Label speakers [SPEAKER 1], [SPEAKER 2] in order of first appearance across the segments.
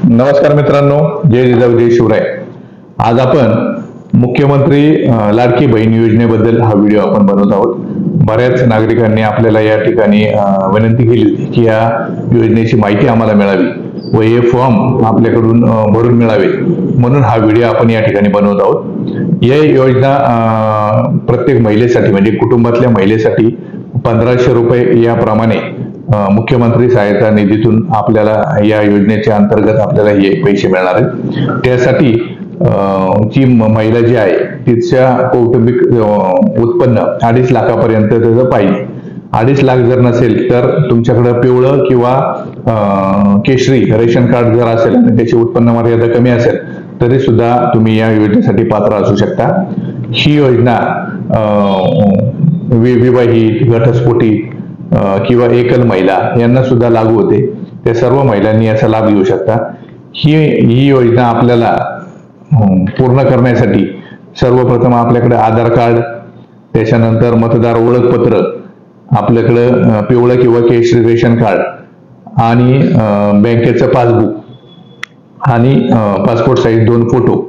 [SPEAKER 1] नमस्कार मित्रांनो, जय जिजाऊ जय शिवराय। आज आपण मुख्यमंत्री लाडकी बहीण योजनेबद्दल हा व्हिडिओ आपण बनवत आहोत। बऱ्याच नागरिकांनी आपल्याला या ठिकाणी विनंती केली होती की या योजनेची माहिती आम्हाला मिळावी व हे फॉर्म आपल्याकडून भरून मिळावे, म्हणून हा व्हिडिओ आपण या ठिकाणी बनवत आहोत। या योजना प्रत्येक महिलेसाठी म्हणजे कुटुंबातल्या महिलेसाठी 1500 रुपये याप्रमाणे मुख्यमंत्री सहायता निधीतून आपल्याला या योजनेच्या अंतर्गत आपल्याला हे पैसे मिळणार आहेत। त्यासाठी जी महिला जी आहे तिच्या कौटुंबिक उत्पन्न 2.5 लाखापर्यंत त्याचं पाहिजे। 2.5 लाख जर नसेल तर तुमच्याकडे पिवळं किंवा केशरी रेशन कार्ड जर असेल आणि त्याची उत्पन्न मर्यादा कमी असेल तरी सुद्धा तुम्ही या योजनेसाठी पात्र असू शकता। ही योजना विवाहित, घटस्फोटित किंवा एकल महिला यांना सुद्धा लागू होते। त्या सर्व महिलांनी याचा लाभ घेऊ शकता। ही योजना आपल्याला पूर्ण करण्यासाठी सर्वप्रथम आपल्याकडे आधार कार्ड, त्याच्यानंतर मतदार ओळखपत्र, आपल्याकडे पिवळं किंवा केशरी रेशन कार्ड आणि बँकेचं पासबुक आणि पासपोर्ट साईज 2 फोटो,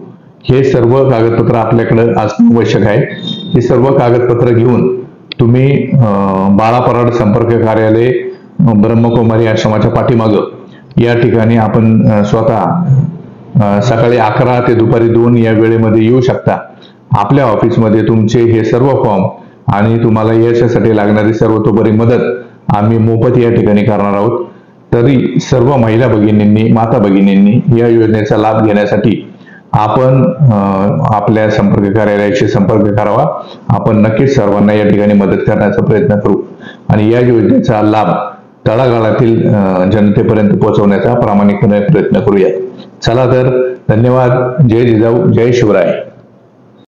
[SPEAKER 1] हे सर्व कागदपत्र आपल्याकडे असणे आवश्यक आहे। हे सर्व कागदपत्र घेऊन तुम्ही बाळा पराड संपर्क कार्यालय, ब्रह्मकुमारी आश्रमाच्या पाठीमागं या ठिकाणी आपण स्वतः सकाळी 11 ते दुपारी 2 या वेळेमध्ये येऊ शकता। आपल्या ऑफिसमध्ये तुमचे हे सर्व फॉर्म आणि तुम्हाला याच्यासाठी लागणारी सर्वतोपरी मदत आम्ही मोफत या ठिकाणी करणार आहोत। तरी सर्व महिला भगिनींनी, माता भगिनींनी या योजनेचा लाभ घेण्यासाठी आपण आपल्या संपर्क कार्यालयाशी संपर्क करावा। आपण नक्कीच सर्वांना या ठिकाणी मदत करण्याचा प्रयत्न करू आणि या योजनेचा लाभ तळागाळातील जनतेपर्यंत पोहोचवण्याचा प्रामाणिकपणे प्रयत्न करूया। चला तर, धन्यवाद। जय जिजाऊ जय शिवराय।